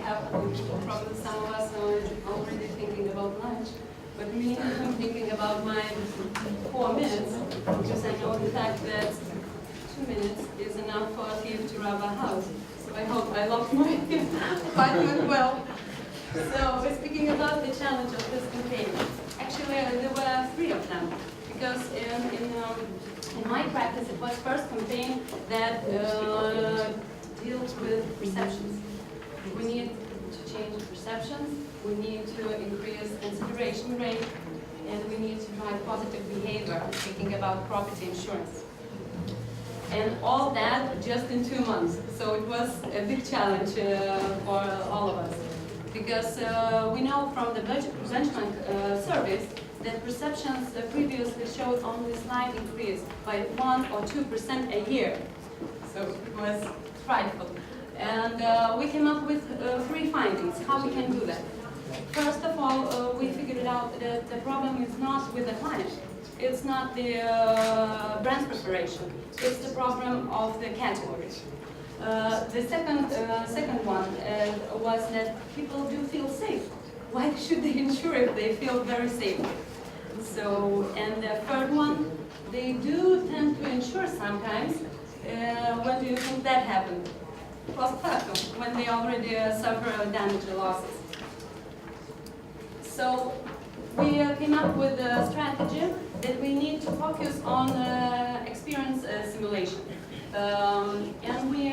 have probably some of us are already thinking about lunch. But me, I'm thinking about my 4 minutes, because I know the fact that 2 minutes is enough for a thief to rob a house. So I hope I locked my apartment well. So speaking about the challenge of this campaign, actually there were 3 of them, because in my practice it was first campaign that deals with perceptions. We need to change perceptions, we need to increase consideration rate, and we need to drive positive behavior, speaking about property insurance. And all that just in 2 months. So it was a big challenge for all of us. Because we know from the benchmark surveys that perceptions previously showed only slight increase by 1 or 2% a year. So it was frightful. And we came up with 3 findings, how we can do that. First of all, we figured out that the problem is not with the client. It's not the brand preparation. It's the problem of the category. The second one was that people do feel safe. Why should they insure if they feel very safe? So, and the third one, they do tend to insure sometimes. When do you think that happened? Post factum, when they already suffer damage or losses. So we came up with a strategy that we need to focus on experience simulation. And we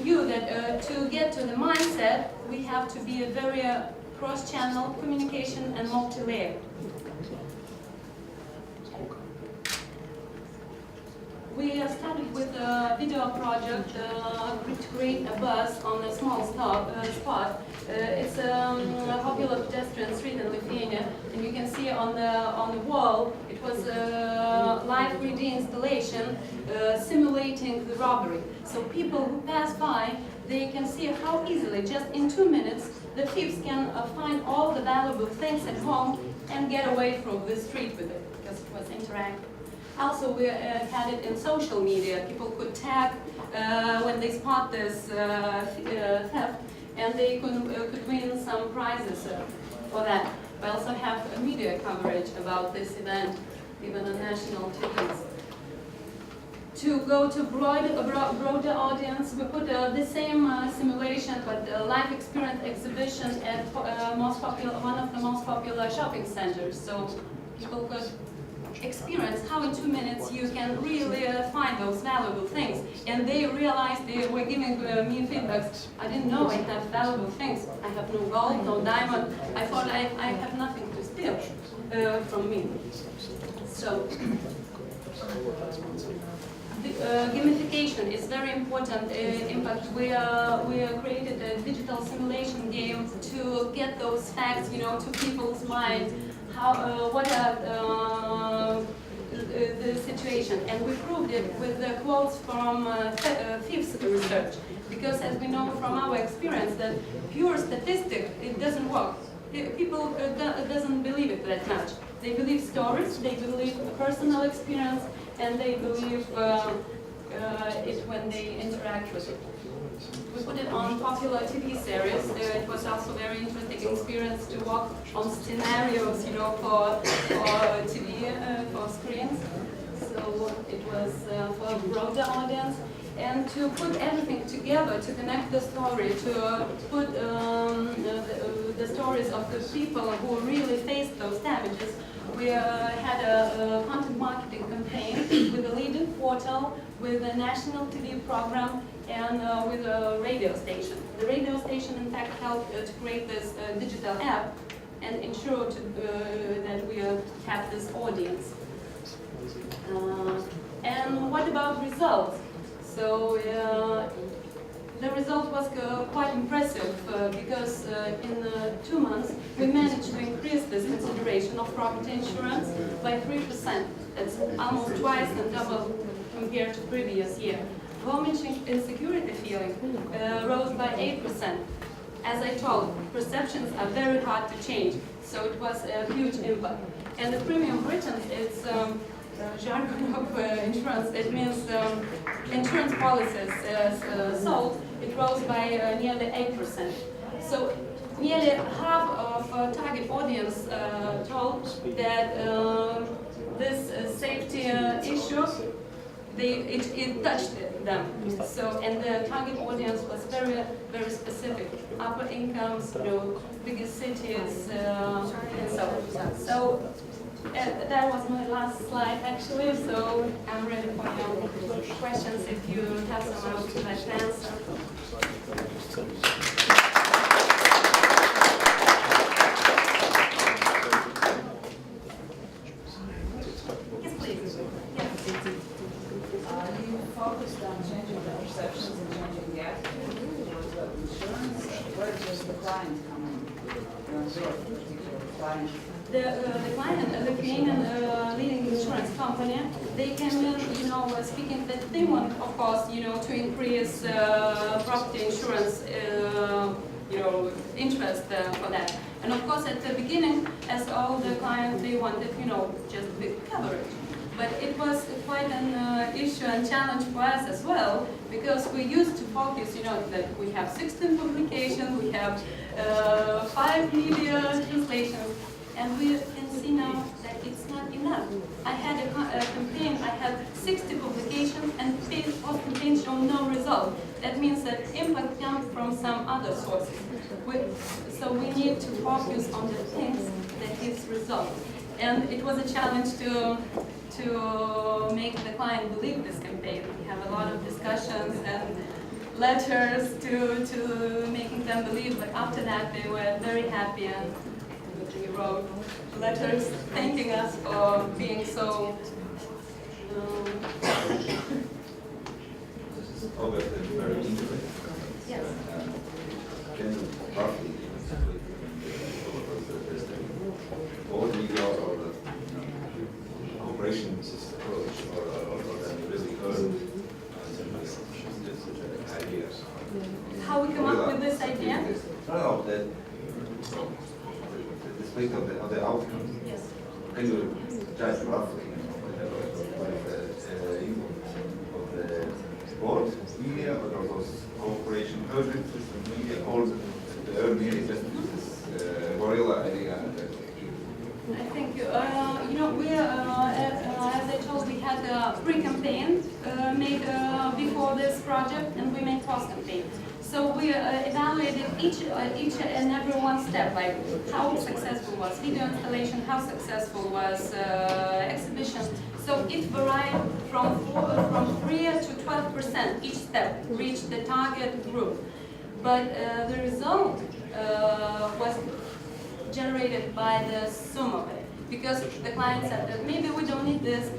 knew that to get to the mindset, we have to be a very cross-channel communication and multi-layer. We started with a video project to create a bus on a small spot. It's a popular pedestrian street in Lithuania, and you can see on the wall it was a live 3D installation simulating the robbery. So people who pass by, they can see how easily, just in 2 minutes, the thieves can find all the valuable things at home and get away from the street with it, because it was interactive. Also, we had it in social media. People could tag when they spot this theft, and they could win some prizes for that. We also have media coverage about this event, even on national TVs. To go to broader audience, we put the same simulation, but live experience exhibition at one of the most popular shopping centers, so people could experience how in 2 minutes you can really find those valuable things. And they realized, they were giving me feedback, I didn't know I have valuable things. I have no gold, no diamond. I thought I have nothing to steal from me. So, gamification is very important impact. We created a digital simulation game to get those facts, to people's minds. What are the situation, and we proved it with the quotes from thieves research, because as we know from our experience that pure statistic, it doesn't work. People doesn't believe it that much. They believe stories, they believe personal experience, and they believe it when they interact with it. We put it on popular TV series. It was also very interesting experience to work on scenarios, for TV, for screens. So it was for a broader audience. And to put everything together, to connect the story, to put the stories of the people who really faced those damages, we had a content marketing campaign with a leading portal, with a national TV program, and with a radio station. The radio station, in fact, helped to create this digital app and ensure that we have this audience. And what about results? So the result was quite impressive because in 2 months we managed to increase this consideration of property insurance by 3%. That's almost twice and double compared to previous year. Home insecurity feeling rose by 8%. As I told, perceptions are very hard to change, so it was a huge impact. And the premium written, jargon of insurance. It means insurance policies sold, it rose by nearly 8%. So nearly half of target audience told that this safety issue, it touched them. So, and the target audience was very, very specific. Upper incomes, biggest cities, and so on. So that was my last slide actually. So I'm ready for your questions if you have some I would like to answer. Yes, please. Yes. You focused on changing the perceptions and changing the attitude towards insurance. Where does the client come in? Your particular client. The client, the Lithuanian leading insurance company, they came in, speaking that they want, of course, to increase property insurance, interest for that. And of course, at the beginning, as all the clients, they wanted, just big coverage. But it was quite an issue and challenge for us as well, because we used to focus, that we have 16 publications, we have 5 media translations, and we can see now that it's not enough. I had a campaign, I had 60 publications, and both campaigns show no result. That means that impact comes from some other sources. So we need to focus on the things that gives results. And it was a challenge to make the client believe this campaign. We have a lot of discussions and letters to making them believe, but after that they were very happy and we wrote letters thanking us for being so very interesting. yes. Can you roughly all the operations approach or then really early ideas? How we come up with this idea? No, the split of the outcomes. Yes. Can you judge roughly what is the input of the board media or those cooperation projects with media or the early media just this guerrilla idea? I think, we, as I told, we had a pre-campaign made before this project, and we made post-campaign. So we evaluated each and every one step, like how successful was video installation, how successful was exhibition. So it varied from 3 to 12% each step reached the target group. But the result was generated by the sum of it, because the client said that maybe we don't need this,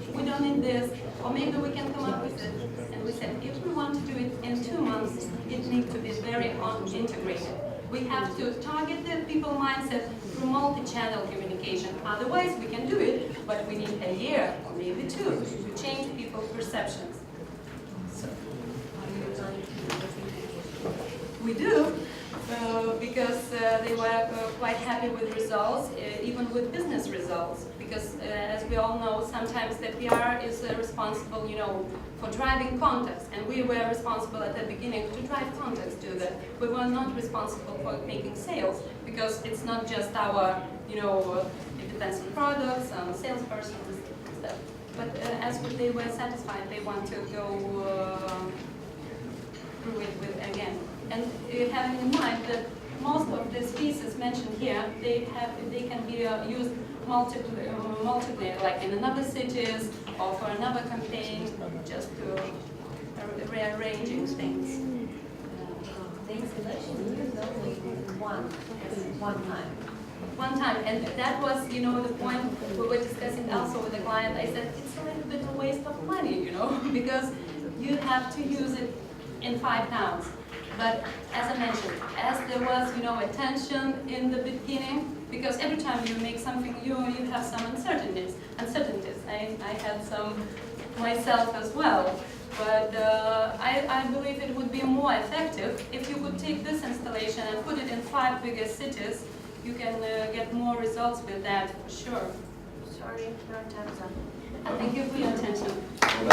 or maybe we can come up with it. And we said, if we want to do it in 2 months, it needs to be very integrated. We have to target the people mindset through multi-channel communication. Otherwise, we can do it, but we need a year or maybe 2 to change people's perceptions. So, we do. Because they were quite happy with results, even with business results. Because as we all know, sometimes the PR is responsible, for driving contacts, and we were responsible at the beginning to drive contacts to that. We were not responsible for making sales, because it's not just our, it depends on products, on salesperson and stuff. But as they were satisfied, they want to go through it with again. And having in mind that most of these pieces mentioned here, they can be used multiply, like in another cities or for another campaign, just to rearranging things. The installation used only one time. One time, and that was, the point we were discussing also with the client. I said it's a little bit a waste of money, because you have to use it in 5 towns. But as I mentioned, as there was, attention in the beginning, because every time you make something new, you have some uncertainties. I had some myself as well. But I believe it would be more effective if you could take this installation and put it in 5 biggest cities. You can get more results with that, for sure. Sorry, your time's up. Thank you for your attention.